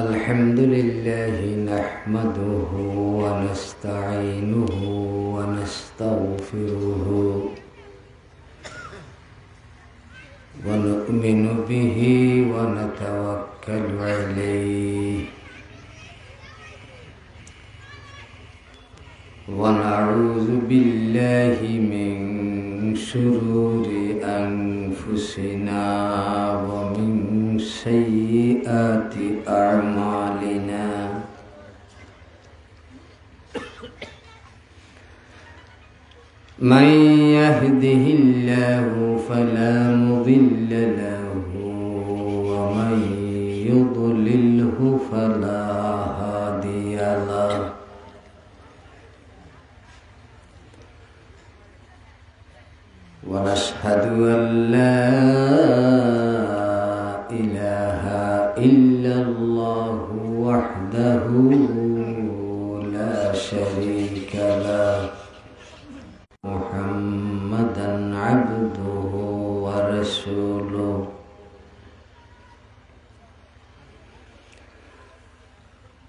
الحمد لله نحمده ونستعينه ونستغفره ونؤمن به ونتوكل عليه ونعوذ بالله من شرور أنفسنا ومن سيئات أعمالنا من يهده الله فلا مضل له ومن يضلله فلا هادي له ونشهد أن لا إله إلا الله وحده لا شريك له محمدا عبده ورسوله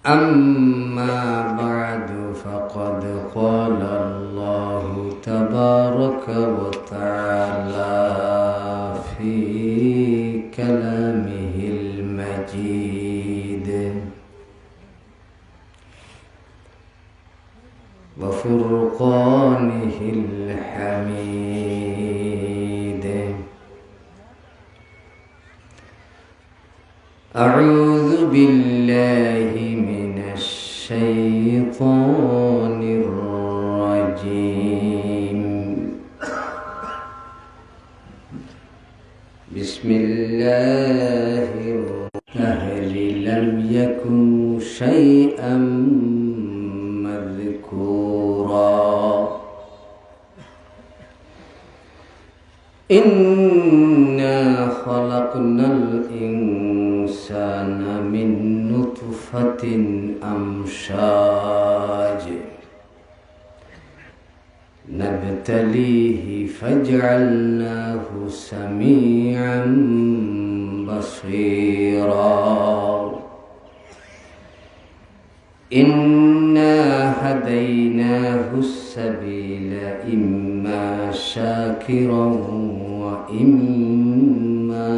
أما بعد فقد قال الله تبارك وتعالى في كلامه المجيد وفرقانه الحميد أعوذ بالله من الشيطان الرجيم بسم الله الرحمن لم يكن شيئا مذكورا إنا خلقنا الإنسان من نطفة أمشاج نبتليه فجعلناه سميعا بصيرا إنا هديناه السبيل إما شاكرا وإما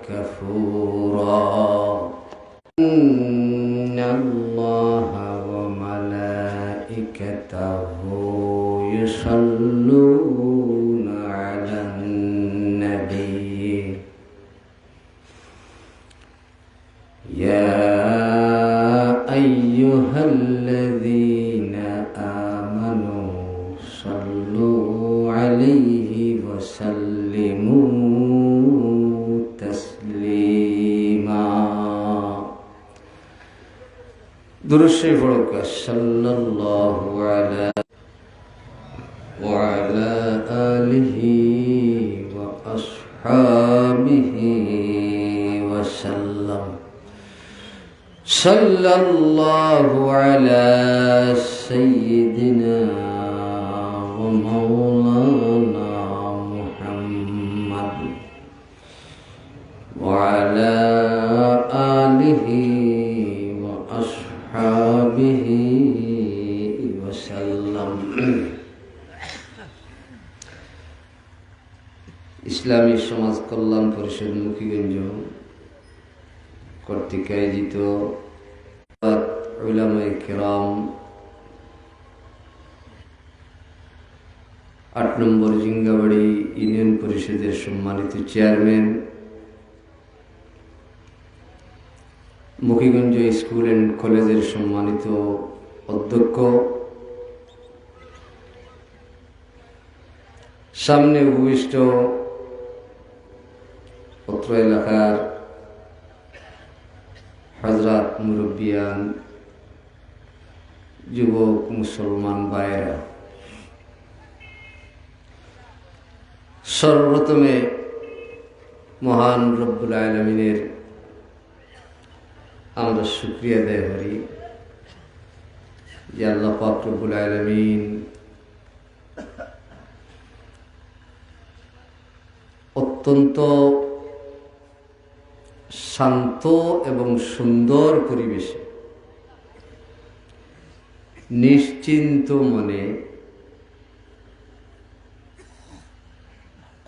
كفورا إن الله وملائكته يصلون على النبي يا أيها الذين آمنوا صلوا عليه وسلموا تسليما درود شريف صلى الله على وعلى آله وأصحابه وسلم صلى الله على سيدنا ومولانا محمد وعلى آله وأصحابه وسلم ইসলামী সমাজ কল্যাণ পরিষদ মুখিগঞ্জ কর্তৃক আয়োজিত উলামায়ে কেরাম ৮ নম্বর জিঙ্গাবাড়ি ইউনিয়ন পরিষদের সম্মানিত চেয়ারম্যান, মুখিগঞ্জ স্কুল অ্যান্ড কলেজের সম্মানিত অধ্যক্ষ, সামনে উপবিষ্ট অত্র এলাকার হযরত মুরব্বিয়ান, যুবক মুসলমান ভাইয়েরা, সর্বপ্রথমে মহান রব্বুল আলামিনের আমরা শুকরিয়া আদায় করি যে আল্লাহ পাক রব্বুল আলামিন অত্যন্ত শান্ত এবং সুন্দর পরিবেশে নিশ্চিন্ত মনে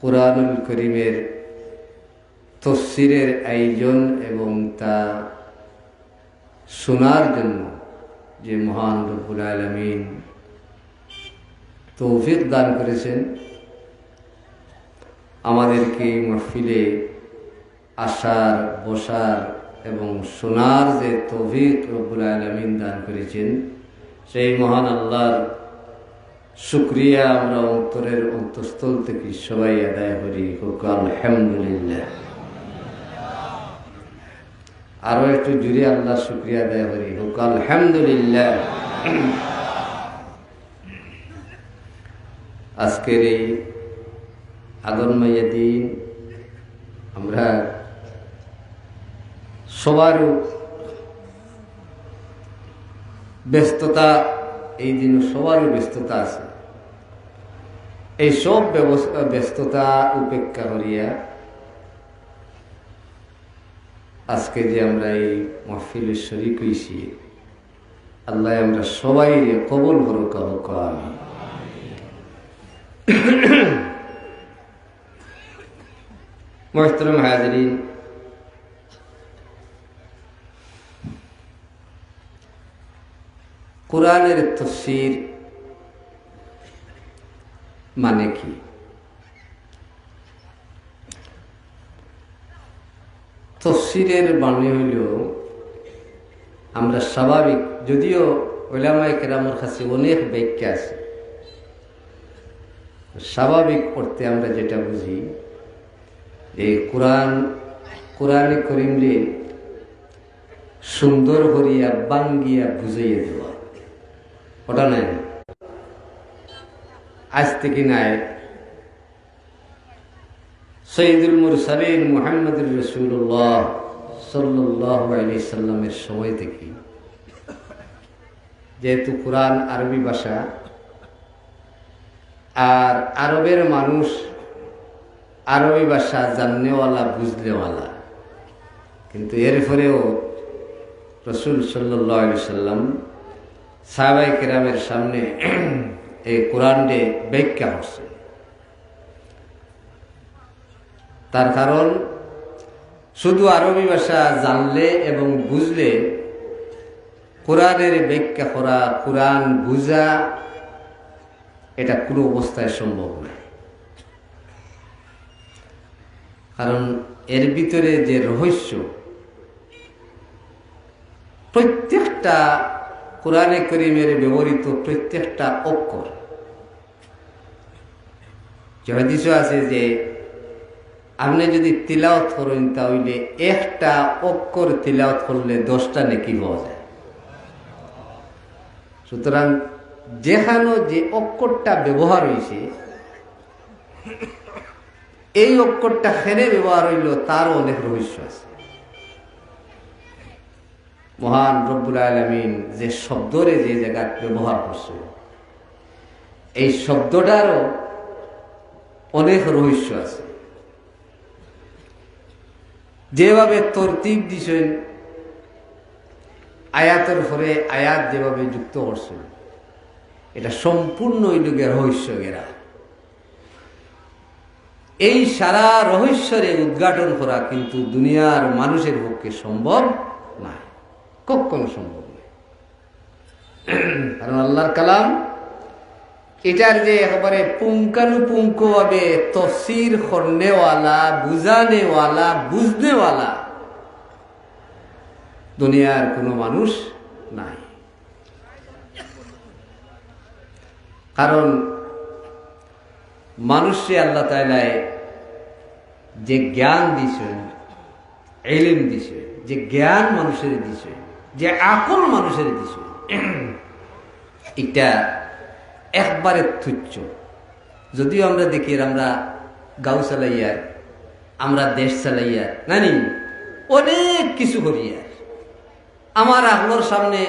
কুরআনুল কারীমের তাফসীরের আয়োজন এবং তা শোনার জন্য যে মহান রব্বুল আলামিন তৌফিক দান করেছেন, আমাদেরকে মাহফিলে আসার, বসার এবং শোনার যে তৌফিক রব্বুল আলামিন দান করেছেন, সেই মহান আল্লাহর শুকরিয়া আমরা অন্তরের অন্তঃস্থল থেকে সবাই আদায় করি। আলহামদুলিল্লাহ। আরো একটু জুড়ে আল্লাহর শুকরিয়া আদায় করি। আলহামদুলিল্লাহ। আজকের এই আগনময় দিন আমরা সবারও ব্যস্ততা, এই দিন সবারও ব্যস্ততা আছে। এই সব ব্যস্ততা উপেক্ষা করিয়া আজকে যে আমরা এই মাহফিলে শরীক হইছি, আল্লাহ আমরা সবাই কবুল করুক। আমিন। মুহতারাম হাজিরিন, কোরআনের তাফসীর মানে কি? তাফসীরের মানে হইল, আমরা স্বাভাবিক, যদিও উলামায়ে কেরামের কাছে অনেক ব্যাখ্যা আছে, স্বাভাবিক অর্থে আমরা যেটা বুঝি, এই কোরআনে কারীমরে সুন্দর করিয়া বাঙ্গিয়া বুঝাইয়া দেওয়া, ওটা নাই। আজ থেকে নাই, সৈয়দুল মুরসালিন মুহাম্মদুর রাসূলুল্লাহ সাল্লাল্লাহু আলাইহি সাল্লামের সময় থেকে, যেহেতু কোরআন আরবি ভাষা আর আরবের মানুষ আরবি ভাষা জাননেওয়ালা, বুঝনেওয়ালা, কিন্তু এরপরেও রাসূল সাল্লাল্লাহু আলাইহি সাল্লাম সাহাবায়ে কেরামের সামনে এই কোরআনে ব্যাখ্যা করছে। তার কারণ, শুধু আরবি ভাষা জানলে এবং বুঝলে কোরআনের ব্যাখ্যা করা, কোরআন বুঝা, এটা কোনো অবস্থায় সম্ভব নয়। কারণ এর ভিতরে যে রহস্য, প্রত্যেকটা কোরআনে কারীমের ব্যবহৃত প্রত্যেকটা অক্ষর, হাদিসে আছে যে আপনি যদি তিলাওয়াত করেন তাহলে একটা অক্ষর তিলাওয়াত করলে 10টা নেকি পাওয়া যায়। সুতরাং যেখানে যে অক্ষরটা ব্যবহার হয়েছে, এই অক্ষরটা খেলে ব্যবহার হইল, তারও অনেক রহস্য আছে। মহান রব্বুল আলামিন যে শব্দরে যে জায়গায় ব্যবহার করছে, এই শব্দটারও অনেক রহস্য আছে। যেভাবে তরতিব দিছেন, আয়াতের পরে আয়াত যেভাবে যুক্ত করছেন, এটা সম্পূর্ণ রহস্য ঘেরা। এই সারা রহস্যরে উদ্ঘাটন করা কিন্তু দুনিয়ার মানুষের পক্ষে সম্ভব নয়, কখনো সম্ভব নয়। কারণ আল্লাহর কালাম, এটার যে একেবারে পুঙ্খানুপুঙ্খ ভাবে তাফসীর করনেওয়ালা, বুঝানেওয়ালা, বুঝনেওয়ালা দুনিয়ার কোনো মানুষ নাই। কারণ মানুষে আল্লাহ তাআলা যে জ্ঞান দিছেন, ইলম দিছেন, যে জ্ঞান মানুষের দিছে, যে আকল মানুষের দিছে, এটা একবারে তুচ্ছ। যদিও আমরা দেখি আমরা গাঁও চালাইয়া, আমরা দেশ চালাইয়া, নানি অনেক কিছু করিয়া, আমার আকলের সামনে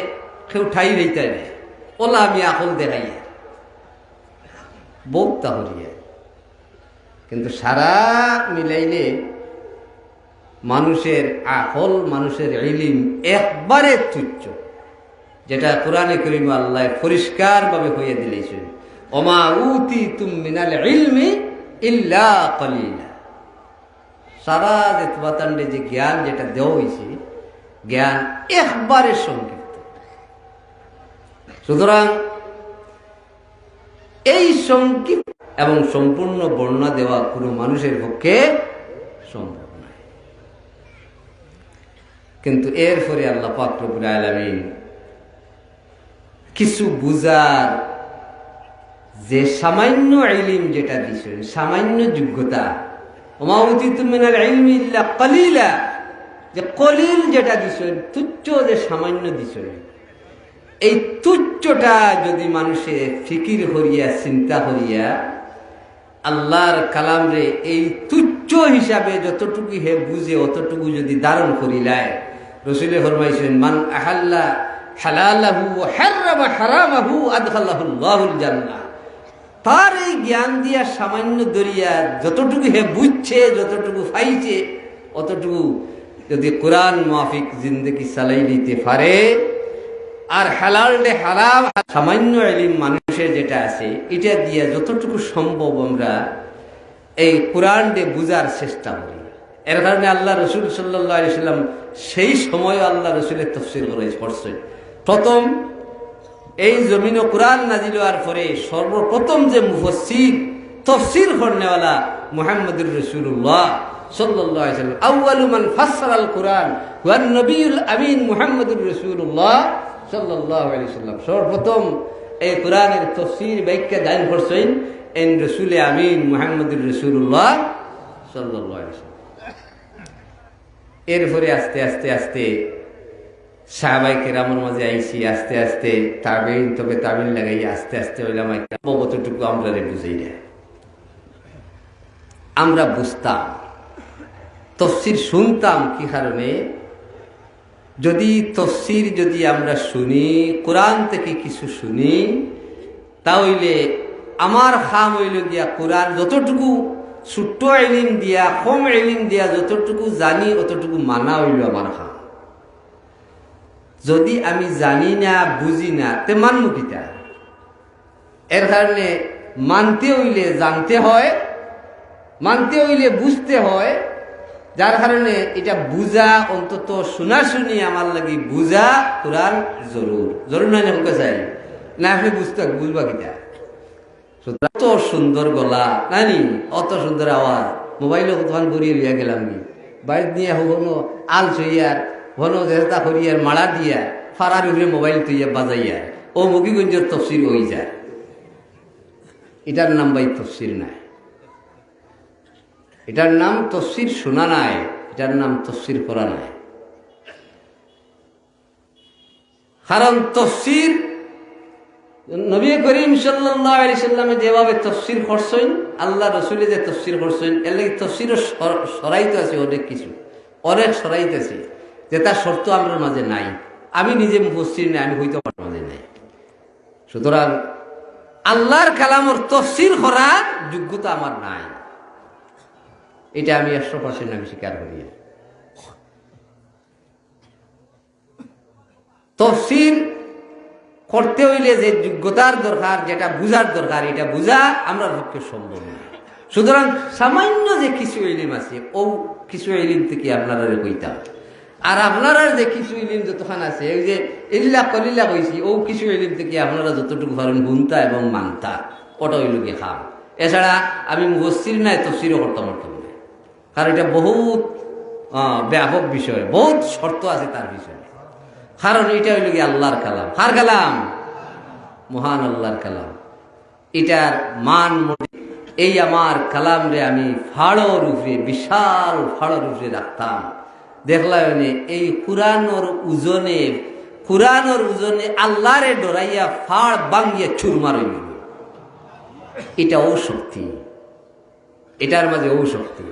কেউ ঠাই রইতে নেই, ওলা আমি আকল দেখাইয়া বক্তা করিয়া, কিন্তু সারা মিলাইলে মানুষের আকল, মানুষের ইলম একবারে তুচ্ছ, যেটা কোরআনে কারীমে আল্লাহ পরিষ্কারভাবে হয়ে দিলেছেন, ওমা উতিতুম মিনাল ইলমি ইল্লা কলিলা। সারা যে তুবাতান্ডে যে জ্ঞান যেটা দেওয়া হয়েছে, জ্ঞান একবারে সংক্ষিপ্ত। সুতরাং এই সংক্ষিপ্ত এবং সম্পূর্ণ বর্ণনা দেওয়া কোনো মানুষের পক্ষে সম্ভব নয়। কিন্তু এরপরে আল্লাহ পাক রব্বুল আলামিন কিছু বুঝার যে সামান্য ইলম যেটা দিয়েছেন, সামান্য যোগ্যতা, ওমা উতিতুম মিনাল ইলমি ইল্লা কলিলা, যে কলিল যেটা দিয়েছেন, তুচ্ছ যে সামান্য দিয়েছেন, এই তুচ্ছটা যদি মানুষে ফিকির করিয়া চিন্তা করিয়া আল্লাহর কালাম রে এই তুচ্ছ হিসাবে যতটুকু হে বুঝে অতটুকু যদি ধারণ করিলায়, রাসূলে ফরমাইছেন, মান আহাল্লা হালালাহু ওয়া হারামা হারামাহু আদখালাহুল্লাহুল জান্নাহ। তার এই জ্ঞান দিয়া সামান্য দরিয়া যতটুকু হে বুঝছে, যতটুকু পাইছে, অতটুকু যদি কোরআন মাফিক জিন্দেগি চালাই নিতে পারে, আর হালাল ডে হারাম সামান্য ইলম মানুষের যেটা আছে, এটা দিয়া যতটুকু সম্ভব আমরা এই কোরআন ডে বুঝার চেষ্টা করি। এর কারণে আল্লাহ রসুল সাল্লাল্লাহু আলাইহি সাল্লাম সেই সময় আল্লাহ রসুলের তাফসীর করছেন। প্রথম এই জমিনে কোরআন নাজিল হওয়ার পরে সর্বপ্রথম যে মুফাসসির তাফসীর করনেওয়ালা মুহাম্মদুর রাসূলুল্লাহ সাল্লাল্লাহু আলাইহি সাল্লাম, আউয়ালু মান ফাসসারাল কোরআন ওয়ান নবিয়ুল আমিন মুহাম্মদুর রাসূলুল্লাহ সাল্লাল্লাহু আলাইহি সাল্লাম। সর্বপ্রথম এই কোরআনের তাফসীর ব্যাখ্যা দান করছেন এন রাসূল আমিন মুহাম্মদুর রাসূলুল্লাহ সাল্লাল্লাহু আলাইহি সাল্লাম। এরপরে আস্তে আস্তে আস্তে সাহাবায়ে কেরামের মাঝে আইছি, আস্তে আস্তে তাবেঈন, তবে তাবেঈন লাগাই আস্তে আস্তে উলামায়ে কেরাম কতটুকু আমরা বুঝাই না। আমরা বুঝতাম, তাফসীর শুনতাম কি কারণে? যদি তাফসীর যদি আমরা শুনি, কোরআন থেকে কিছু শুনি, তাহলে আমার খাম হইল গিয়া কোরআন যতটুকু ছোট্ট ইলম দিয়া, কম ইলম দিয়া যতটুকু জানি অতটুকু মানা হইল আমার খাম। যদি আমি জানি না, বুঝি না, তে মানমু কিতা? এর কারণে মানতে হইলে জানতে হয়, মানতে হইলে বুঝতে হয়। যার কারণে এটা বুঝা, অন্তত শোনাশুনি আমার লাগি বুঝা কোরআন জরুর জরুর নাই না চাই না। আপনি বুঝবা কিতা? অত সুন্দর গলা নানি, অত সুন্দর আওয়াজ, মোবাইলে কতক্ষণ ঘুরিয়ে লিয়া গেলাম নি বাড়িতে নিয়ে হনো আল ছইয়ার হনো দেহতা করিয়ার মালা দিয়া ফারার উঠে মোবাইল তুইয়া বাজাইয়া ও মুগিগঞ্জের তফসির হয়ে যায়। এটার নাম ভাই তফসির নাই, এটার নাম তফসির শোনা নাই, এটার নাম তফসির করা নাই। কারণ তফসির নবী করিম সাল্লাল্লাহু আলাইহি সাল্লামে যেভাবে তফসির করছেন, আল্লাহ রসুলে যে তফসির করছেন, এর লাগি তফসিরও সরাইতে আছে অনেক কিছু, অনেক সরাইতে আছে, যে তার শর্ত আমার মাঝে নাই। আমি নিজে মুফাসসির নাই, আমি হইতে আমার মাঝে নাই। সুতরাং আল্লাহর কালামর তফসির করার যোগ্যতা আমার নাই, এটা আমি 100% আমি স্বীকার করি। তফসির করতে হইলে যে যোগ্যতার দরকার, যেটা বুঝার দরকার, এটা বুঝা আমরা পক্ষে সম্ভব না। সুতরাং সামান্য যে কিছু ইলিম আছে, ও কিছু ইলিম থেকে আপনারা কইতাম, আর আপনারা যে কিছু ইলিম যতক্ষণ আছে, এই যে ইল্লা কলিল্লা কইছি, ও কিছু ইলিম থেকে আপনারা যতটুকু পারেন গুনতা এবং মানতা, ওটা হইল গিয়ে খাম। এছাড়া আমি মুফাসসির নাই, তফসিরও করতে পারতাম না, কারণ এটা বহুত ব্যাপক বিষয়, বহুত শর্ত আছে তার বিষয়ে। কারণ এটা হইল গিয়ে আল্লাহর কালাম। কার কালাম? মহান আল্লাহর কালাম। এটার মান এই আমার কালাম রে আমি ফাড়র উপরে, বিশাল ফাড়র উপরে রাখতাম। দেখলাম এই কোরআনর ওজনে আল্লাহরে ডরাইয়া ফাড় বাঙ্গিয়া চুরমার হইল। এটা শক্তি, এটার মাঝে শক্তি।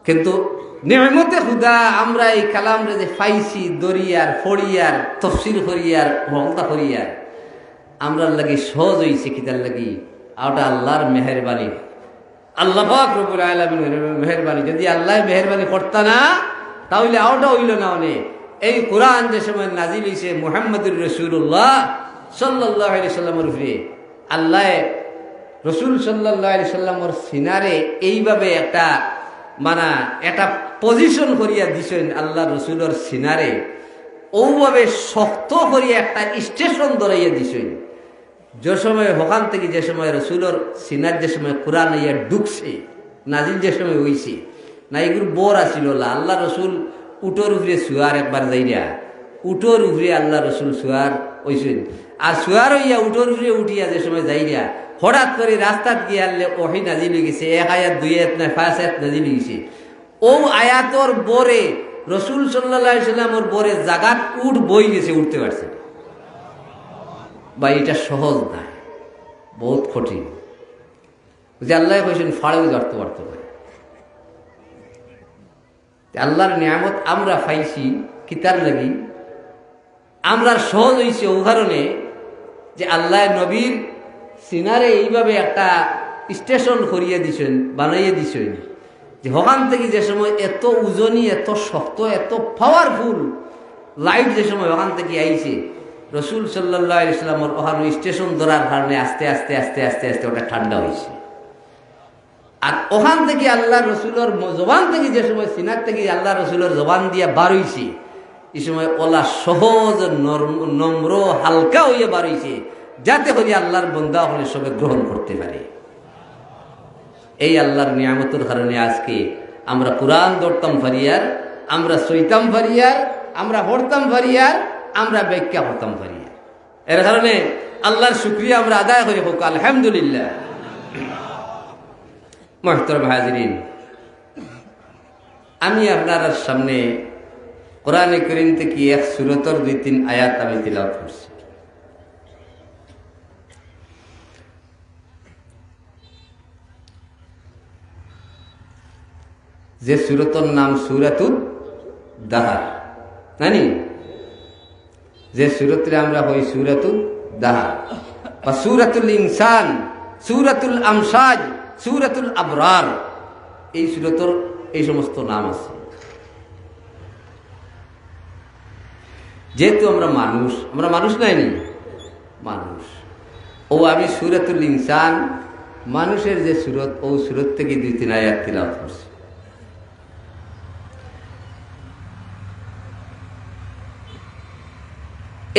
কিন্তু নিয়মতে খুদা আমরা এই কালাম রে যে পাইছি, দরিয়ার ফড়িয়ার তফসির করিয়ার রংতা করিয়ার, আমরা লাগি সহজ হয়েছে কিতার লাগি, ওটা আল্লাহর মেহেরবানি। আল্লাহ পাক রব্বুল আলামিনের মেহেরবানি। যদি আল্লাহ মেহেরবানি করতা না তাহলে আওটা হইল না। অনেক এই কোরআন যে সময় নাজিল হইছে মুহাম্মদুর রাসূলুল্লাহ সাল্লাল্লাহু আলাইহি সাল্লামের উপরে, আল্লাহ রসুল সাল্লাল্লাহু আলাইহি সাল্লামের সিনারে এইভাবে একটা একটা পজিশন করিয়া দিছেন। আল্লাহ রসুলের সিনারে ওভাবে শক্ত করিয়া একটা স্টেশন ধরাইয়া দিছেন। যে সময় ওখান থেকে যে সময় রসুলের সিনার যে সময় কোরআন ইয়া ঢুকছে, নাজিল যে সময় হইছে না, এগুলো বোর আসিল না। আল্লাহ রসুল উটোর উপরে শুয়ার একবার যাইয়া, উটোর উপরে আল্লাহ রসুল শুয়ার হইছেন। আর শুয়ার হইয়া উটোর উপরে উঠিয়া যে সময় যাইয়া হঠাৎ করে রাস্তাত গিয়ে আনলে ওহি নাজিল হয়ে গেছে। 1 আয়াত 2 আয়াত না 5 আয়াত নাজিল হয়ে গেছে। ও আয়াতর বরে রসুল সাল্লাল্লাহু আলাইহি সাল্লামের বরে জাগাত উঠ বই গেছে, উঠতে পারছে বা এটা সহজ না, বহুত কঠিন। যে আল্লাহ কইছেন ফাড়েও ধরতে পারতে পারে। আল্লাহর নিয়ামত আমরা পাইছি কিতার লাগি, আমরা সহজ হয়েছে ও কারণে যে আল্লাহ নবীর সিনারে এইভাবে একটা স্টেশন করিয়ে দিছেন, বানাইয়ে দিছেন, যে ওখান থেকে যে সময় এত ওজনী, এত শক্ত, এত পাওয়ারফুল লাইট যে সময় ওখান থেকে আইছে, রসুল সাল্লাল্লাহু আলাইহি সাল্লামের ওখানে স্টেশন ধরার কারণে আস্তে আস্তে আস্তে আস্তে আস্তে ওটা ঠান্ডা হয়েছে। আর ওখান থেকে আল্লাহ রসুলের জবান থেকে যে সময় সিনার থেকে আল্লাহ রসুলের জবান দিয়া বার হইছে, এই সময় ওলা সহজ নম্র হালকা হইয়া বার হইছে, যাতে করে আল্লাহর বান্দা হলে সবে গ্রহণ করতে পারে। এই আল্লাহর নিয়ামতের কারণে আজকে আমরা কোরআন ধরতাম ফারিয়ার, আমরা সইতাম ফারিয়ার, আমরা পড়তাম ফারিয়ার, আমরা ব্যাখ্যা করতাম ফারিয়ার। এর কারণে আল্লাহর শুকরিয়া আমরা আদায় করে হোক আলহামদুলিল্লাহ। মুহতারাম হাজিরিন, আমি আপনার সামনে কোরআনে কারীম থেকে এক সূরাতের 2-3 আয়াত আমি তিলাওয়াত করছি। যে সূরাতের নাম সূরাতুদ দাহার, জানি যে সূরাতে আমরা হই সূরাতুদ দাহার বা সূরাতুল ইনসান, সূরাতুল আমসাজ, সূরাতুল আবরার, এই সূরাতের এই সমস্ত নাম আছে। যেহেতু আমরা মানুষ নাইনি, মানুষ। ও আমি সূরাতুল ইনসান, মানুষের যে সূরত, ও সূরত থেকে 2-3 আয়াত তিলাওয়াত করছি।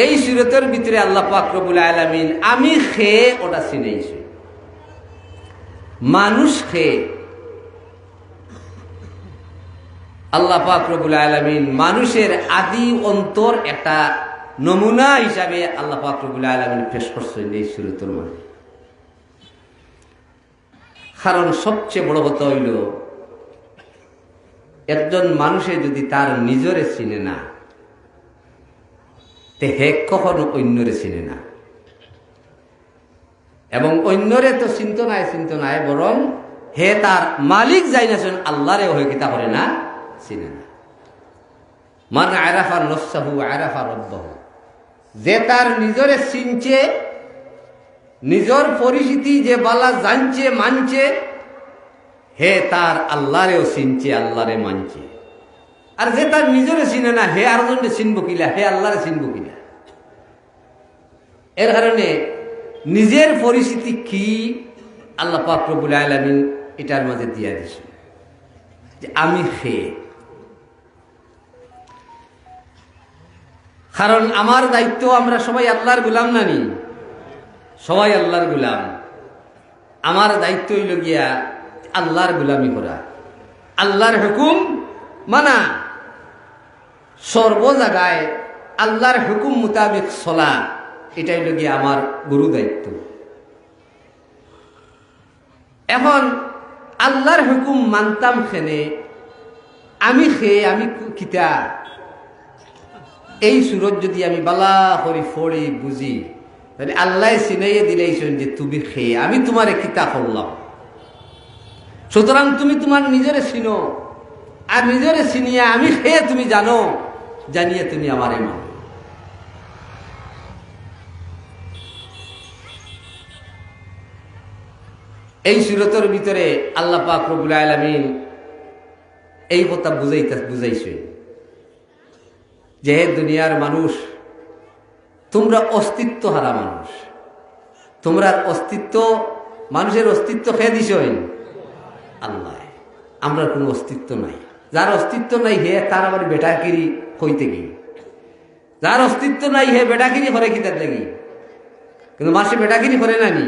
এই সূরতের ভিতরে আল্লাহ পাক রব্বুল আলামিন আমি খেয়ে ওটা চিনাইছি, মানুষ খেয়ে। আল্লাহ পাক রব্বুল আলামিন মানুষের আদি অন্তর একটা নমুনা হিসাবে আল্লাহ পাক রব্বুল আলামিন পেশ করছেন এই সূরতের মধ্যে। কারণ সবচেয়ে বড় কথা হইল, একজন মানুষে যদি তার নিজরে চিনে না, তে হে কখনো অন্যরে চিনে না। এবং অন্যরে তো চিন্ত নাই, বরং হে তার মালিক যাই না আল্লাহরে হয়ে কিতা করে না, চিনে না। মান আরাফা নফসাহু আরাফা রাব্বাহু, যে তার নিজরে চিনছে, নিজর পরিচিতি যে বালা জানছে, মানছে, হে তার আল্লাহরেও চিনছে, আল্লাহরে মানছে। আর যে তার নিজরে চিনে না, হে আরেকজনকে চিনব কিলা, হে আল্লাহরে চিনব কিলা। এর কারণে নিজের পরিস্থিতি কি আল্লাহ পাক রব্বুল আলামিন এটার মাঝে দিয়া দিছে যে আমি খেয়ে। কারণ আমার দায়িত্ব, আমরা সবাই আল্লাহর গোলাম নানি, সবাই আল্লাহর গোলাম। আমার দায়িত্ব হইল গিয়া আল্লাহর গোলামি করা, আল্লাহর হুকুম মানা, সর্ব জায়গায় আল্লাহর হুকুম মোতাবেক চলা, এটাই হইল গিয়া আমার গুরু দায়িত্ব। এখন আল্লাহর হুকুম মানতাম খেনে, আমি খেয়ে আমি কিতা, এই সুরত যদি আমি বালা করি ফড়ি বুঝি, তাহলে আল্লাহ চিনাইয়ে দিলেইছেন যে তুমি খেয়ে, আমি তোমারে কিতা করলাম। সুতরাং তুমি তোমার নিজেরে চিনো, আর নিজেরে চিনিয়া আমি খেয়ে তুমি জানো, জানিয়ে তুমি আমারে মানো। এই সূরতের ভিতরে আল্লাহ পাক রব্বুল আলামিন এই কথা বুঝাইছে যে হে দুনিয়ার মানুষ, তোমরা অস্তিত্ব হারা মানুষ। তোমরা অস্তিত্ব, মানুষের অস্তিত্ব খেয়ে দিছ আল্লাহ। আমরা কোনো অস্তিত্ব নাই। যার অস্তিত্ব নাই হে তার আবার বেটাকিরি হইতে গিয়ে, যার অস্তিত্ব নাই হে বেটাকিরি করে কি তার লাগি। কিন্তু মাসে বেটাকিরি করে না নি,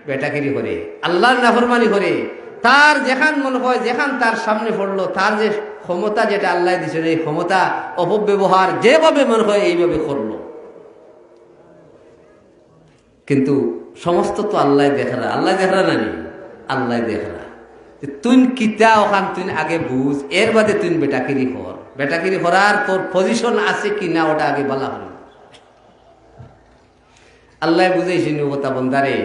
বেটাকিরি করে, আল্লাহর নাফরমানি করে। তার যেখান মনে হয়, যেখান তার সামনে পড়লো, তার যে ক্ষমতা যেটা আল্লাহ দিছে, এই ক্ষমতা অপব্যবহার যেভাবে মনে হয় এইভাবে করলো। কিন্তু সমস্ত তো আল্লাহ দেখরা, আল্লাহ দেখরা না নি, আল্লাহ দেখরা। তুই কিতা ওখান তুই আগে বুঝ, এর বাদে তুই বেটাকিরি কর। বেটাকিরি করার তোর পজিশন আছে কি না ওটা আগে বলা হল। আল্লাহ বুঝাইছেন ও কথা বন্দারে,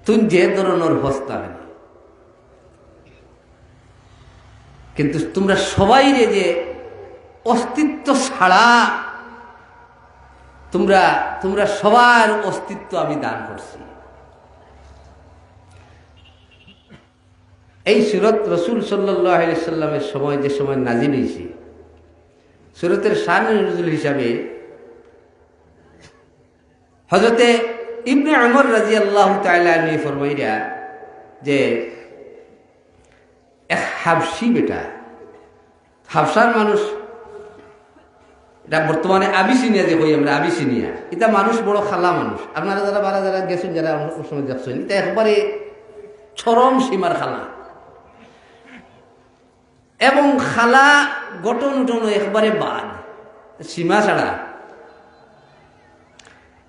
তুই যে ধরনের হস্তা, কিন্তু তোমরা সবাই রে যে অস্তিত্ব ছাড়া তোমরা সবার অস্তিত্ব আমি দান করছি। এই সূরত রাসূল সাল্লাল্লাহু আলাইহি সাল্লামের সময়, যে সময় নাজিল হয়েছে, সূরতের শান নুজুল হিসাবে হযরতে ইবনে উমর রাদিয়াল্লাহু তাআলা আনহু ফরমাইরা যে এক হাবশি বেটা, হাবশার মানুষ, এটা বর্তমানে আবিসিনিয়া যে কই আমরা, আবিসিনিয়া, এটা মানুষ বড় খালা মানুষ। আপনারা যারা গেছেন, যারা ওই সময় দেখছেন, এটা একবারে চরম সীমার খালা, এবং খালা গঠন উঠন একবারে বাদ, সীমা ছাড়া।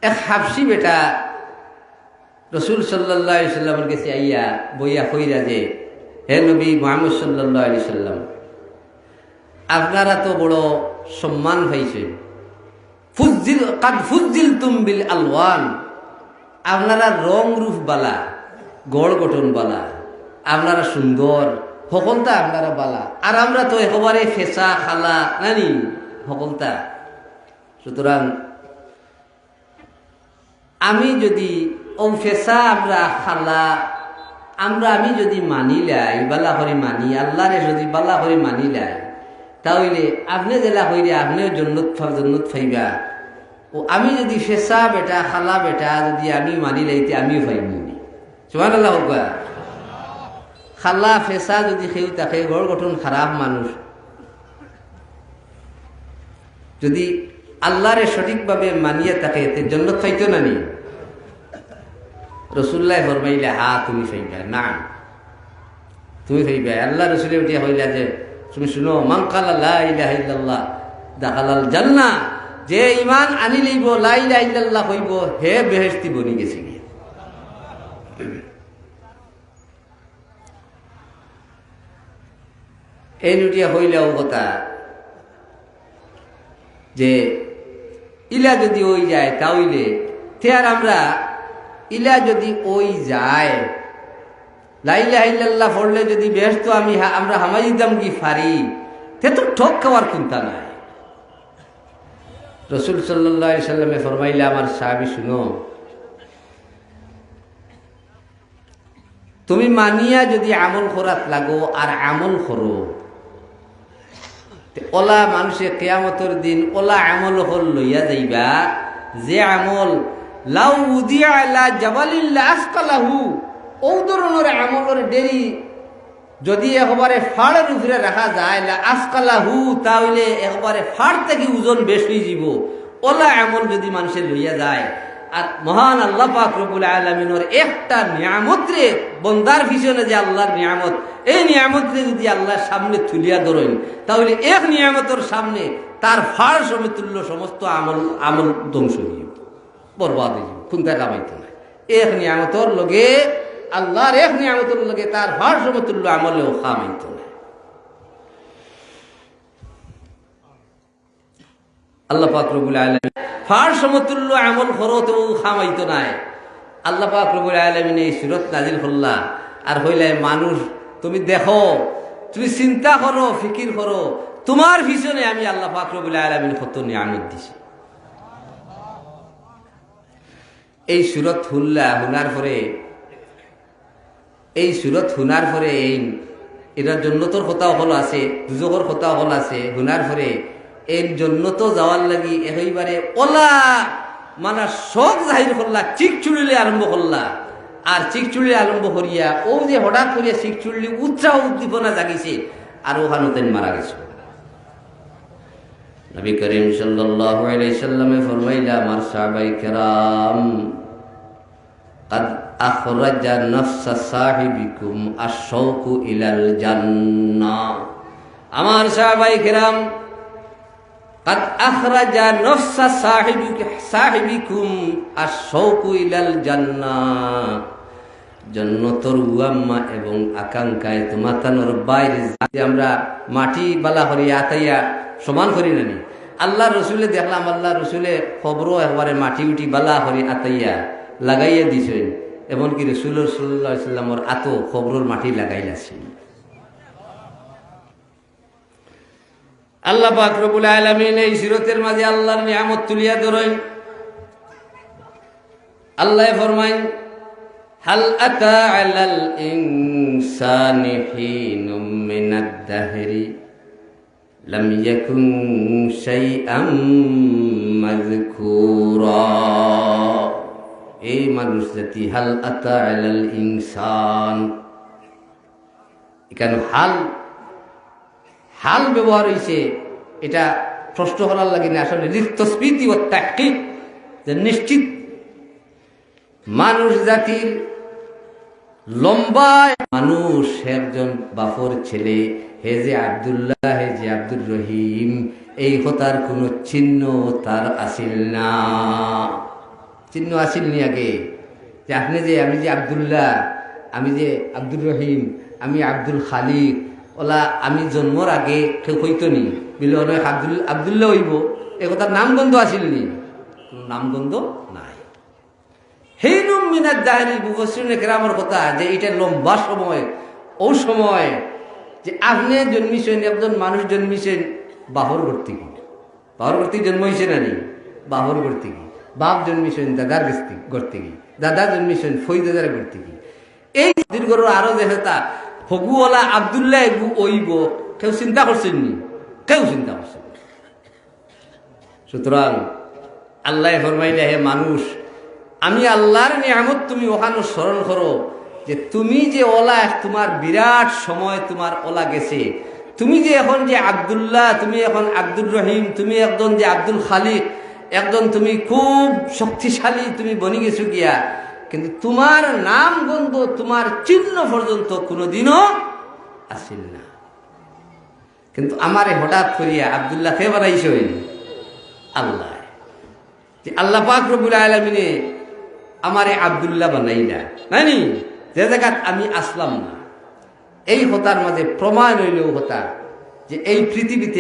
এক হাবশি বেটা রাসূল সাল্লাল্লাহু আলাইহি সাল্লামের কাছে আইয়া বইয়া কইরা যে, হে নবী মুহাম্মদ সাল্লাল্লাহু আলাইহি সাল্লাম, আপনারা তো বড় সম্মান পাইছেন, ফুজ্জিলতুম বিল আলওয়ান, আপনারা রং রূপ বালা, গড় গঠন বালা, আপনারা সুন্দর, সকলতা আপনারা বালা, আর আমরা তো একেবারে ফেসা খালা নানি সকলতা। সুতরাং আমি যদি ও ফেসা আমরা খালা আমি যদি মানিলাই, বালা করে মানি, আল্লাহরে যদি বালা করে মানিলাই, তাহলে আপনি জেলা হইলে আপনিও জন্নত পাইবা। ও আমি যদি ফেসা বেটা খালা বেটা যদি আমি মানি লাইতে আমিও পাইনি। সুবহানাল্লাহ। খালা ফেসা যদি কেউ তাকে গড় গঠন খারাপ মানুষ যদি আল্লাহরে সঠিকভাবে মানিয়ে থাকে, এতে জন্নত পাইতো না নি? রাসূলুল্লাহ ফরমাইলা, হা তুমি পাইবা না, তুমি পাইবা। আল্লাহ রাসূলে উঠিয়া হইলা যে, তুমি শুনো, মান কালা লা ইলাহা ইল্লাল্লাহ দাখালাল জান্নাহ, যে ঈমান আনি লইব, লা ইলাহা ইল্লাল্লাহ কইব, হে বেহেশতি বনি গেছে গিয়া। এই নুটিয়া হইলেও কথা যে ইলা যদি ওই যায়, তাহলে তে আর আমরা ইলা যদি ওই যায়, লা ইলাহা ইল্লাল্লাহ পড়লে যদি বেহেশত আমরা হামাই দিতাম কি ফারি, তে তো ঠক খাওয়ার চিন্তা নাই। রাসূল সাল্লাল্লাহু আলাইহি সাল্লামে ফরমাইলে, আমার সাহাবী শুনো, তুমি মানিয়া যদি আমল করাত লাগো আর আমল করো, ওলা মানুষে কিয়ামতের দিন ওলা আমল হল লইয়া যাইবা, যে আমল লাউ উদিয়া আলা জাবালিন লা আসকালাহু, ও ধরনের আমলের দেরি যদি একবারে ফাড়ের উপরে রাখা যায়, লা আসকালাহু, তাহলে একবারে ফাড় থেকে ওজন বেশি যাব। ওলা আমল যদি মানুষের লইয়া যায়, আর মহান আল্লাহ পাক রব্বুল আলামিনের একটা নিয়ামত রে, বন্দার পিছনে যে আল্লাহর নিয়ামত, এই নিয়ামত রে যদি আল্লাহর সামনে তুলিয়া ধরেন, তাহলে এক নিয়ামতের সামনে তার ফাড় সমতুল্য সমস্ত আমল ধ্বংস হইব, বরবাদ হইব, কোনটা কামাইতে না। এক নিয়ামতর লগে, আল্লাহর এক নিয়ামতের লগে তার ফাড় সমতুল্য আমলেও কামাইতে না। আল্লাহ পাক রব্বুল আলামিন ফার সমতুল্য আমল করতে খামাইতো নাই। আল্লাহ পাক রব্বুল আলামিন এই সূরত নাজিল করলা, আর হইলে মানুষ তুমি দেখো, তুমি চিন্তা করো, ফিকির করো, তোমার পিছনে আমি আল্লাহ পাক রব্বুল আলামিন কত নিয়ামত দিছি। এই সূরত হুল্লা হুনার পরে এই সুরত শুনার পরে এটার জন্নতর কথা হল আছে, দুজকর কথা হল আছে, শুনার পরে এই জন্নত যাওয়ার লাগি একেবারে ওলা মানে শখ জাহির করলা, চিক চুড়িলে আরম্ভ করলা। আর চিক চুড়িলে আরম্ভ করিয়া ও যে হঠাৎ করিয়া চিক চুড়লি উৎসাহ উদ্দীপনা জাগিছে আর ওখানতেন মারা গেছে। নবী করিম সাল্লাল্লাহু আলাইহি সাল্লামে ফরমাইলা, আমার সাহাবায়ে কেরাম, قد أخرج نفس صاحبكم الشوق إلى الجنة। আমার সাহাবায়ে কেরাম, قد أخرج نفس صاحبكم الشوق إلى الجنة। জান্নাতের উয়াম্মা এবং আকাঙ্ক্ষায় তোমাতানোর বাইরে আমরা মাটি বালা হরিয়া আতাইয়া সমান করি নানি। আল্লাহ রসুলে দেখলাম, আল্লাহ রসুলে খবরও একবারে মাটি উঠি বালা হরি আতাইয়া লাগাইয়া দিছেন, এমনকি রসুল সাল্লাল্লাহু আলাইহি সাল্লামের আতো খবরের মাটি লাগাইলাছেন। আল্লাহ পাক রব্বুল আলামিন এই সিরতের মাঝে আল্লাহর নিয়ামত তুলিয়া ধরেন। আল্লাহ ফরমায়, হাল আতা আলাল ইনসানি হিনুম মিনাদ দাহরি লাম ইয়াকুন শাইআম মাযকুরা। এই মানুষ জাতি, হাল আতা আলাল ইনসান, এখানে হাল ব্যবহার হয়েছে। এটা প্রশ্ন করার লাগে না, আসলে লিখতস্ফীতি ও তাহকিক, যে নিশ্চিত মানুষ জাতির লম্বা মানুষ একজন বাপর ছেলে, হে যে আব্দুল্লাহ, হে যে আব্দুর রহিম, এই কথার কোনো চিহ্ন তার আসিল না। চিহ্ন আসিল নি আগে, যে আপনি যে আমি যে আব্দুল্লাহ, আমি যে আব্দুর রহিম, আমি আব্দুল খালিক, ওলা আমি জন্মর আগে কেউ হইতো নি বলে অনেক আব্দুল্লাহ হইব, এ কথার নামগন্ধ আসিল নি? কোনো নামগন্ধ নাই। হেইনুম মিনাদ দাহরি, মুফাসসিরিনে কেরামের কথা যে এটা লম্বা সময়, ও সময় যে আপনি জন্মিছেন, একজন মানুষ জন্মিছেন বাহর করতে কি, বাহর করতে জন্ম হয়েছে না নি? বাহর করতে কি, বাপ জন্মিছেন দাদার করতে কি, দাদা জন্মিছেন ফই দাদার করতে কি, এই দীর্ঘর আরো যে হেতা হগুওয়ালা আব্দুল্লাহ এগু ওইব, কেউ চিন্তা করছেন নি? কেউ চিন্তা করছেন। সুতরাং আল্লাহ ফরমাইলে, হে মানুষ, আমি আল্লাহর নিয়ামত তুমি ওখানে স্মরণ করো, যে তুমি যে ওলা, তোমার বিরাট সময় তোমার ওলা গেছে, তুমি যে এখন যে আব্দুল্লাহ, তুমি এখন আব্দুর রহিম, তুমি একজন যে আব্দুল খালিক, একজন তুমি খুব শক্তিশালী তুমি বনি গেছো গিয়া, কিন্তু তোমার নাম গন্ধ, তোমার চিহ্ন পর্যন্ত কোনোদিনও আসিল না। কিন্তু আমারে হঠাৎ করিয়া আব্দুল্লাহ কে বানাইছে? আল্লাহ। যে আল্লাহ পাক রব্বুল আলামিনে আমারে আব্দুল্লাহ বানাইলা নানি, যে জায়গাত আমি আসলাম না। এই হতার মাঝে প্রমাণ হইলেও হতা যে এই পৃথিবীতে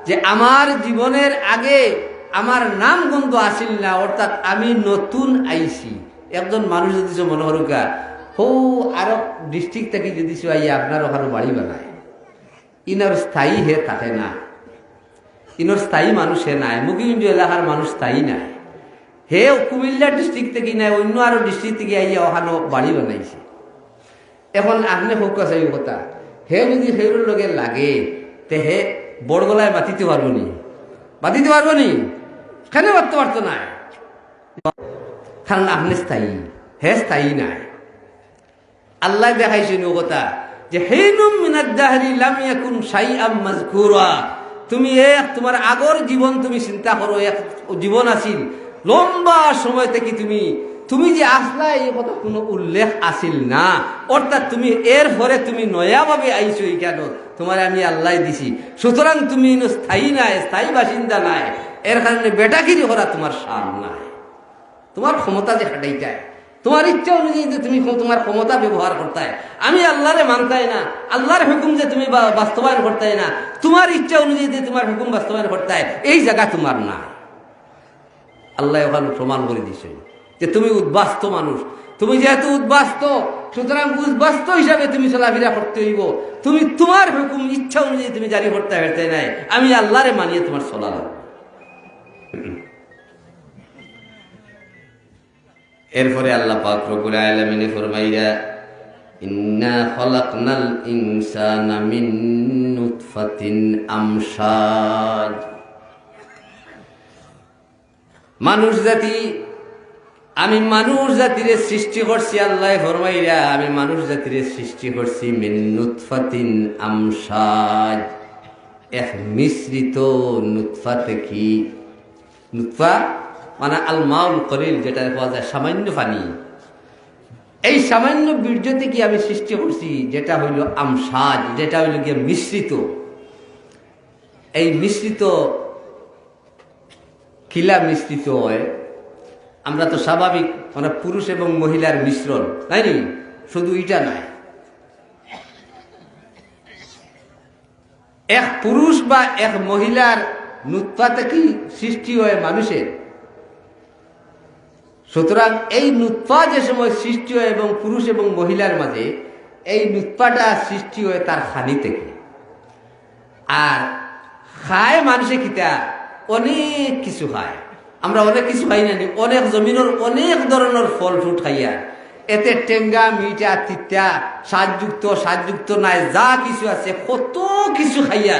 যে আমার জীবনের আগে আমার নাম গন্ধ আসিল না, অর্থাৎ আমি নতুন আইছি। একজন মানুষ যদি মনে হরুকা হো আরব ডিস্ট্রিক্ট থেকে যদি আইয়া আপনার ওখানে বাড়ি বানায়, ইনার স্থায়ী হে থাকে না, ইনার স্থায়ী মানুষ হে নাই, মুকিমগঞ্জ এলাকার মানুষ স্থায়ী নাই, হে কুমিল্লা ডিস্ট্রিক্ট থেকে নাই, অন্য আরো ডিস্ট্রিক্ট থেকে আইয়া ওখানে বাড়ি বানাইছে। এখন আপনি হোক আছে এই কথা, হে যদি সেইর লগে লাগে তে হে বড় গলায় বাতিতে পারবো নি? বাতিতে পারবো নি? কেন বাঁধতে পারতো না? কারণ আপনি স্থায়ী, হে স্থায়ী নাই। আল্লাহ দেখাইছেন ও কথা যে হেইনুম মিনাদ দাহরি লাম ইয়াকুন শাইআম মাযকুরা। তুমি তোমার আগর জীবন তুমি চিন্তা করো, এক জীবন আছিল লম্বা সময় থেকে তুমি যে আসলা, এই কথা কোনো উল্লেখ আসিল না। অর্থাৎ তুমি এর পরে তুমি নয়াভাবে আইছো, কেন তোমার আমি আল্লাহ দিছি। সুতরাং তুমি স্থায়ী নাই, স্থায়ী বাসিন্দা নাই, এর কারণে বেটাকিরি করা তোমার শান নাই। তোমার ক্ষমতা যে হাঁটাইটায়, তোমার ইচ্ছা অনুযায়ী যে তুমি তোমার ক্ষমতা ব্যবহার করতে, আমি আল্লাহরে মানতাই না, আল্লাহর হুকুম যে তুমি বাস্তবায়ন করতে না, তোমার ইচ্ছা অনুযায়ী যে তোমার হুকুম বাস্তবায়ন করতে, এই জায়গা তোমার না। আল্লাহ ওখানে প্রমাণ করে দিছে যে তুমি উদ্বাস্ত মানুষ, তুমি যেহেতু উদ্বাস্ত, সুতরাং উদ্বাস্ত হিসাবে তুমি চলাফেরা করতে হইব। তুমি তোমার হুকুম ইচ্ছা অনুযায়ী তুমি জারি করতে পারতে নাই, আমি আল্লাহরে মানিয়ে তোমার চলা লাগবে। এরপরে আল্লাহ পাক রব্বুল আলামিন ফরমাইয়া ইন্না খলাকনাল ইনসানা মিন নুতফাতিন আমশাজ। মানুষ জাতি, আমি মানুষ জাতিরে সৃষ্টি করছি, আল্লাহ ফরমাইরা আমি মানুষ জাতিরে সৃষ্টি করছি মিন নুতফাতিন আমশাজ, এক মিশ্রিত নুতফা থেকে। নুতফা মানে আল মাউল কলিল, যেটা পাওয়া যায় সামান্য পানি, এই সামান্য বীর্য থেকে আমি সৃষ্টি করছি, যেটা হইল আমশাজ, যেটা হইল গিয়ে মিশ্রিত। এই মিশ্রিত কিলা মিশ্রিত হয়, আমরা তো স্বাভাবিক মানে পুরুষ এবং মহিলার মিশ্রণ, তাই নি? শুধু এটা নয়, এক পুরুষ বা এক মহিলার নুতফা থেকে সৃষ্টি হয় মানুষের। সুতরাং এই নুতফা যে সময় সৃষ্টি হয় এবং পুরুষ এবং মহিলার মাঝে, এই নুতফাটা সৃষ্টি হয় তার খানি থেকে। আর খায় মানুষে কিতা অনেক কিছু খায়, আমরা অনেক কিছু খাই না, অনেক জমিনের অনেক ধরনের ফল ফ্রুট খাইয়া, এতে টেঙ্গা মিঠা তিতা সাজযুক্ত নাই, যা কিছু আছে কত কিছু খাইয়া,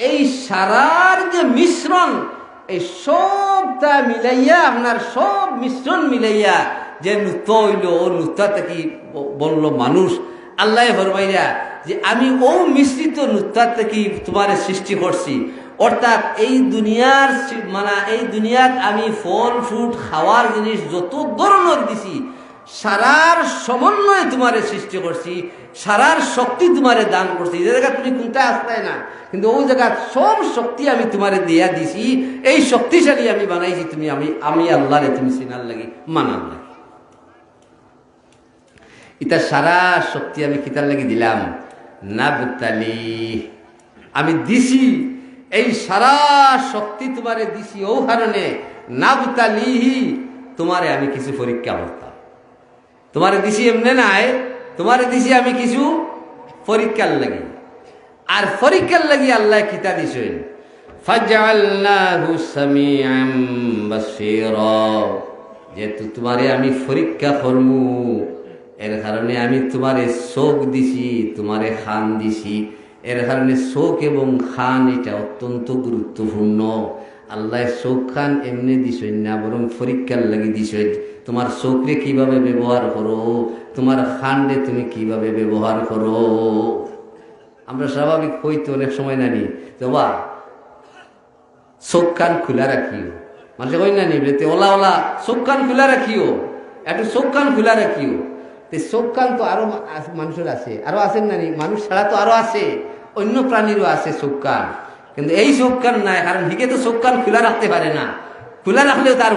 এই সারার যে মিশ্রণ, এই সবটা মিলাইয়া, আপনার সব মিশ্রণ মিলাইয়া যে নুতফা হইল, ও নুতফা থেকে বলল মানুষ। আল্লাহ ফরমাইয়া যে আমি ও মিশ্রিত নুতফা থেকে তোমার সৃষ্টি করছি। অর্থাৎ এই দুনিয়ার মানে এই দুনিয়ার আমি ফল ফ্রুট খাওয়ার জিনিস যত ধরনের দিছি, সারার সমন্বয়ে তোমারে সৃষ্টি করছি, সারার শক্তি তোমারে দান করছি। যে জায়গা তুমি কোনটা আসতে না, কিন্তু ওই জায়গা সব শক্তি আমি তোমারে দিয়া দিছি, এই শক্তিশালী আমি বানাইছি। তুমি আমি আল্লাহরে তুমি চিনার লাগি, মানার লাগি। এটা সারা শক্তি আমি কিতার লাগি দিলাম, নাবতালি, আমি দিছি এই সারা শক্তি তোমারে দিছি ও কারণে, নাবতালিহি, তোমারে আমি কিছু পরীক্ষা করতাম। তোমারে দিছি এমনি নাই, তোমারে দিছি আমি কিছু পরীক্ষার লাগি। আর পরীক্ষার লাগি আল্লাহ কিতা দিছেন, ফাজআলনাহু সামিআম বাসীরা, যেহেতু তোমারে আমি পরীক্ষা করমু, এর কারণে আমি তোমারে চোখ দিছি, তোমারে খান দিছি। এর কারণে চোখ এবং খান এটা অত্যন্ত গুরুত্বপূর্ণ। আল্লাহ চোখ খান এমনি দিছেন না, বরং পরীক্ষার লাগি দিছেন। তোমার চোখরে কিভাবে ব্যবহার করো, তোমার খানরে তুমি কিভাবে ব্যবহার করো। আমরা স্বাভাবিক হইতো অনেক সময় নানি বা চোখ কান খোলা রাখিও, মানুষে কই নানি ওলা ওলা চোখ কান খোলা রাখিও, একটু চোখ কান খোলা রাখিও। চোখ কান তো আরো মানুষের আছে, আরো আছেন নানি, মানুষ ছাড়া তো আরো আছে, অন্য প্রাণীরও আছে চোখ কান, কিন্তু এই চোখ কান নাই, কারণ হিকে তো চোখ কান খোলা রাখতে পারে না, খোলা রাখলেও তার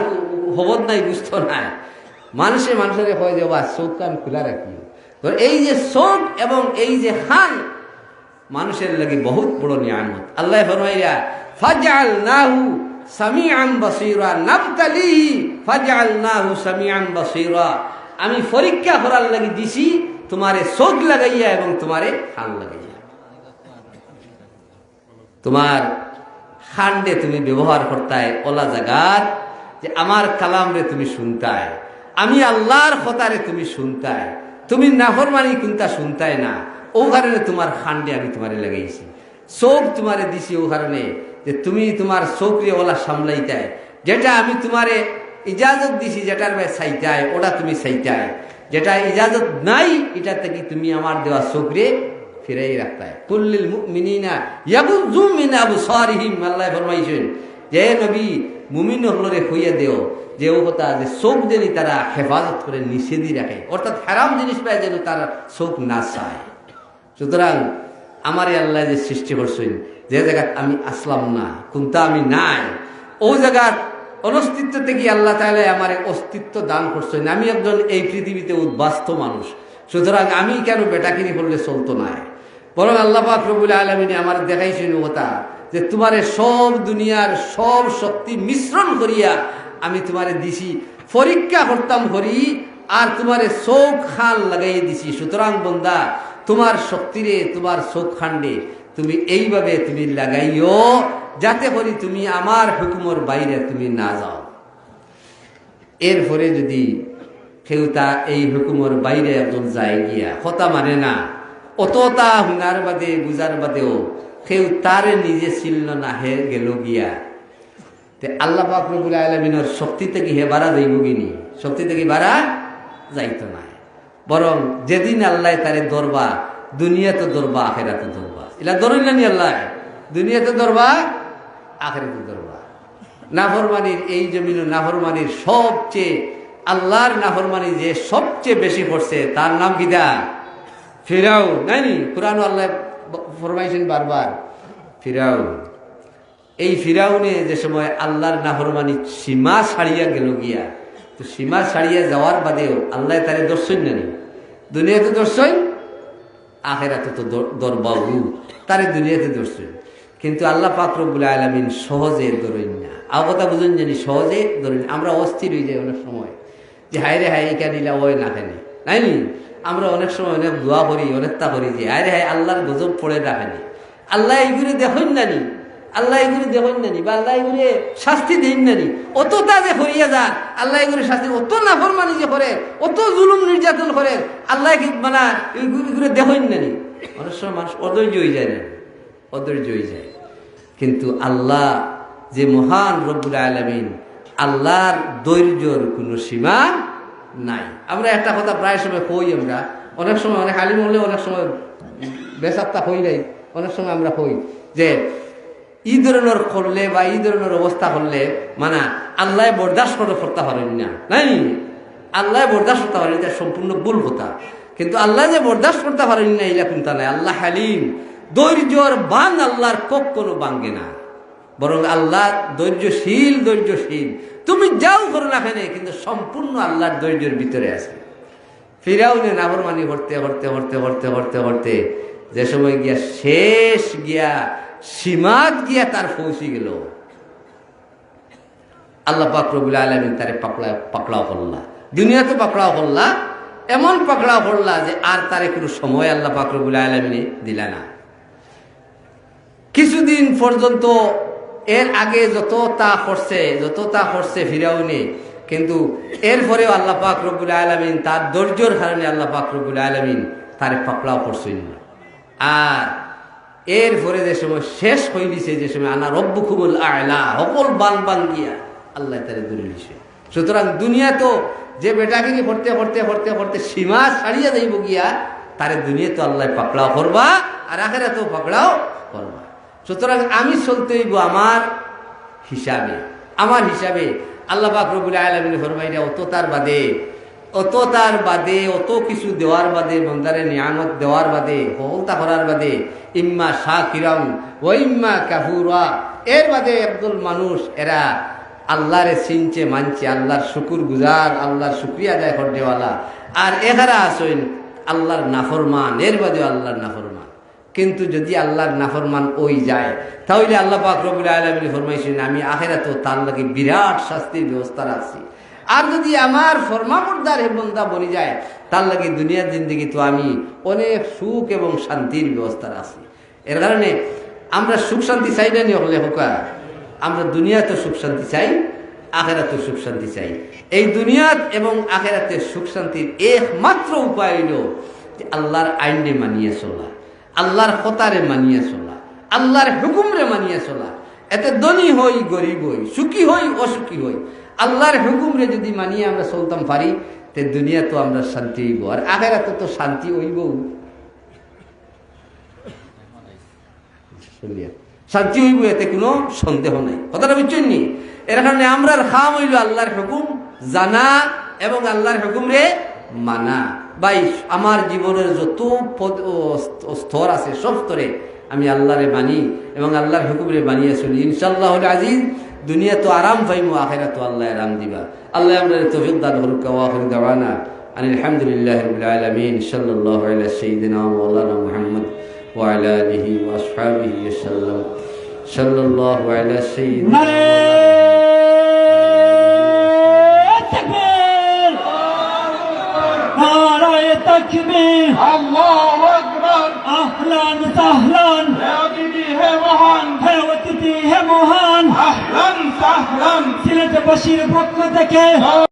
হবদ নাই, বুঝতো নাই। মানুষের কয় যে বা চোখ কান খোলা রাখিও। এই যে চোখ এবং এই যে খান মানুষের লাগি বহুত বড় নিয়ামত। আল্লাহ ফরমাইয়া ফাজআলনাহু সামিআন বাসীরা, নাবতালিহি ফাজআলনাহু সামিআন বাসীরা, আমি পরীক্ষা করার লাগি দিছি তোমারে চোখ লাগাইয়া এবং তোমারে খান লাগাইয়া। তোমার খান্ডে তুমি ব্যবহার করতায় ওলা জাগাত, যে আমার কালামরে তুমি শুনতায়, আমি আল্লাহর কথারে তুমি শুনতায়, তুমি নাফরমানি কোনটা শুনতায় না, ও কারণে তোমার খান্ডে আমি তোমারে লাগাইছি। চোখ তোমারে দিছি ও কারণে যে তুমি তোমার চোখরে ওলা সামলাইতায়, যেটা আমি তোমারে ইজাজত দিছি, যেটার ভাই চাইতায় ওটা তুমি চাইতায়, যেটা ইজাজত নাই এটা থেকে তুমি আমার দেওয়া চোখরে ফিরাই রাখতায়। কুল্লিল মুমিনিনা ইয়াগুযু মিন আবসারিহিম, আল্লাহ ফরমাইছেন যে নবী মুমিন হলরে হইয়া দেও যে ও কথা যে চোখ যেন তারা হেফাজত করে নিষেধই রাখে, অর্থাৎ হারাম জিনিস পায় যেন তারা চোখ না চায়। সুতরাং আমারে আল্লাহ যে সৃষ্টি করছেন, যে জায়গায় আমি আসলাম না, কোনটা আমি নাই, ও জায়গার অনস্তিত্ব থেকে আল্লাহ তাআলা আমার অস্তিত্ব দান করছেন। আমি একজন এই পৃথিবীতে উদ্বাস্ত মানুষ, সুতরাং আমি কেন বেটাকিনি করলে চলতো না, বরং আল্লাহ পাক রব্বুল আলামিন আমার দেখাইছেন কথা যে তোমারে সব দুনিয়ার সব শক্তি মিশ্রণ করিয়া আমি তোমারে দিছি, পরীক্ষা করতাম করি, আর তোমারে চোখ খান লাগাইয়ে দিছি। সুতরাং বন্দা তোমার শক্তিরে, তোমার চোখ খান্ডে তুমি এইভাবে তুমি লাগাইও, যাতে করে তুমি আমার হুকুমের বাইরে তুমি না যাও। এরপরে যদি সেও তা এই হুকুমের বাইরে একজন যায় গিয়া কথা মানে না, অতটা হুনার বাদে বুঝার বাদেও সেও তারে নিজে ছিল না, হে গেল গিয়া। তে আল্লাহ পাক রব্বুল আলামিনের শক্তি থেকে হে বাড়া যাইব গিনি, শক্তি থেকে বাড়া যাইতো না। বরং যেদিন আল্লাহ তারে দরবা, দুনিয়াতে দরবা আখেরাতে দরবা, এলা ধরলেন আল্লাহ, দুনিয়াতে দরবা আখেরাতে দরবা। নাফরমানির এই জমিন নাফরমানির সবচেয়ে, আল্লাহর নাফরমানি যে সবচেয়ে বেশি করছে তার নাম কিটা? ফিরাউন। নাইনি কুরআন আল্লাহ ফরমাইছেন বারবার ফিরাউন। এই ফিরাউনে যে সময় আল্লাহর নাফরমানি সীমা ছাড়িয়া গেল গিয়া, তো সীমা ছাড়িয়া যাওয়ার বাদেও আল্লাহ তারে দর্শন জানি, দুনিয়াতে দর্শন আখেরাতে তো দরবাবু, তারে দুনিয়াতে দর্শন। কিন্তু আল্লাহ পাক রব্বুল আলামিন সহজে ধরেন না। আর কথা বুঝুন জানি, সহজে ধরেন। আমরা অস্থির হয়ে যাই অনেক সময় যে হায় রে হায় এইটা নিলা ওই না খেনে, নাইনি? আমরা অনেক সময় অনেক দোয়া করি, অনেকটা করি যে হায় রে হায় আল্লাহর গজব পড়ে রাখেনি, আল্লাহ এইগুলি দেখেন নানি, আল্লাহ এগুলি দেখেন নানি, বা আল্লাহ এগুলি শাস্তি দেন নানি, অতটা যে করিয়া যান আল্লাহ এগুলি শাস্তি, অত নাফরমানি যে করে, অত জুলুম নির্যাতন করে আল্লাহ মানে এগুলি দেখেন নানি। অনেক সময় মানুষ অধৈর্য হয়ে যায় না, অধৈর্য হয়ে যায়। কিন্তু আল্লাহ যে মহান রব্বুল আলামিন, আল্লাহর ধৈর্যর কোনো সীমা নাই। আমরা একটা কথা প্রায় সময় কই, আমরা অনেক সময় অনেক আলিম হলে অনেক সময় বেসাত্তা হই নাই, অনেক সময় আমরা কই যে এই ধরনের করলে বা এই ধরনের অবস্থা করলে মানে আল্লাহ বরদাস্ত করতে পারেন না, নাই? আল্লাহ বরদাস্ত করতে পারেন, এটা সম্পূর্ণ ভুল কথা। কিন্তু আল্লাহ যে বরদাস্ত করতে পারেন না এটা কিন্তু নাই। আল্লাহ হালিম, ধৈর্যর বান আল্লাহর কখনো ভাঙ্গে না, বরং আল্লাহ ধৈর্যশীল, ধৈর্যশীল। তুমি যাও করো না কেন, কিন্তু সম্পূর্ণ আল্লাহর ধৈর্যের ভিতরে আছে। ফিরাউনে নাফরমানি করতে করতে করতে করতে করতে করতে যে সময় গিয়া শেষ গিয়া সীমাত গিয়া তার পৌঁছে গেল, আল্লাহ পাক রব্বুল আলামিন তারে পাকড়াও করলা, দুনিয়াতে পাকড়াও করলা, এমন পাকড়াও করলা যে আর তারে কোনো সময় আল্লাহ পাক রব্বুল আলামিন দিলা না। কিছুদিন পর্যন্ত এর আগে যত তা করছে ফিরাউনে, কিন্তু এরপরেও আল্লাহ পাক রব্বুল আলামিন তার ধৈর্যের কারণে আল্লাহ পাক রব্বুল আলামিন তারে পাকড়াও করছেন না। আর এরপরে যে সময় শেষ হয়ে দিছে, যে সময় আনা রব্বুকুমুল আ'লা, সকল বান গিয়া আল্লাহ তারে দূরে দিছে। সুতরাং দুনিয়া তো যে বেটাগিরি করতে করতে করতে করতে সীমা ছাড়িয়ে যাইব গিয়া, তারে দুনিয়া তো আল্লাহ পাকড়াও করবা, আর আখিরাতেও পাকড়াও করবা। সুতরাং আমি চলতে হইব আমার হিসাবে, আমার হিসাবে। আল্লাহ পাক রব্বুল আলামিন ফরমাইনা অত তার বাদে অত কিছু দেওয়ার বাদে, বন্দারে নিয়ামত দেওয়ার বাদে, হলতা করার বাদে, ইম্মা শাকিরাম ওয়া ইম্মা কাফুরা, এর বাদে একদল মানুষ এরা আল্লাহরে চিনছে, মানছে, আল্লাহর শুকুর গুজার, আল্লাহর শুকরিয়া আদায় করতেওয়ালা, আর এখারা আসেন আল্লাহর নাফরমান, এর বাদে আল্লাহর নাফরমান। কিন্তু যদি আল্লাহর নাফরমান ওই যায়, তাহলে আল্লাহ পাক রব্বুল আলামিন ফরমাইছেন আমি আখিরাতেও তার লাগি বিরাট শাস্তির ব্যবস্থা রাখছি। আর যদি আমার ফরমাবরদার হে বান্দা বনি যায়, তার লাগি দুনিয়ার জিন্দেগি তো আমি অনেক সুখ এবং শান্তির ব্যবস্থা রাখছি। এর কারণে আমরা সুখ শান্তি চাই না, নিয়ে হলে হোকা আমরা দুনিয়াতে সুখ শান্তি চাই, আখিরাতে সুখ শান্তি চাই। এই দুনিয়াত এবং আখিরাতে সুখ শান্তির একমাত্র উপায় হইল যে আল্লাহর আইনে মানিয়ে চলা, আল্লাহর কথারে মানিয়ে চলা, আল্লাহর হুকুমরে মানিয়ে চলা। এতে ধনী হই গরিব হই, সুখী হই অসুখী হই, আল্লাহর হুকুমরে যদি মানিয়ে আমরা চলতাম পারি, তে দুনিয়া তো আমরা শান্তি হইব, আর আখিরাতে তো শান্তি হইব, শান্তি হইব, এতে কোনো সন্দেহ নাই। কথাটা বুঝছেন নি? এর কারণে আমরা খাম হইল আল্লাহর হুকুম জানা এবং আল্লাহর হুকুমরে মানা। ভাই আমার জীবনের যত স্তর আছে সব স্তরে আমি আল্লাহরে মানি এবং আল্লাহর হুকুমরে মানিয়ে চলি, ইনশাআল্লাহ আজিজ। দুনিয়া তো আরাম পাইমু, আখিরাত তো আল্লাহ আরাম দিবা। আল্লাহ আমাদের তৌফিক দান করুক। ওয়া আখিরু দাওয়ানা আলহামদুলিল্লাহি রাব্বিল আলামিন। সাল্লাল্লাহু আলা সাইয়্যিদিনা মাওলানা মুহাম্মদ ওয়া আলা আলিহি ওয়া আসহাবিহি ওয়াসাল্লাম। সাল্লাল্লাহু আলা সাইয়্যিদিনা तकबीर अल्लाहु अकबर अहलन सहलन है अतिथि है महान अहलन सहलन সিলেট বশির পক্ষ থেকে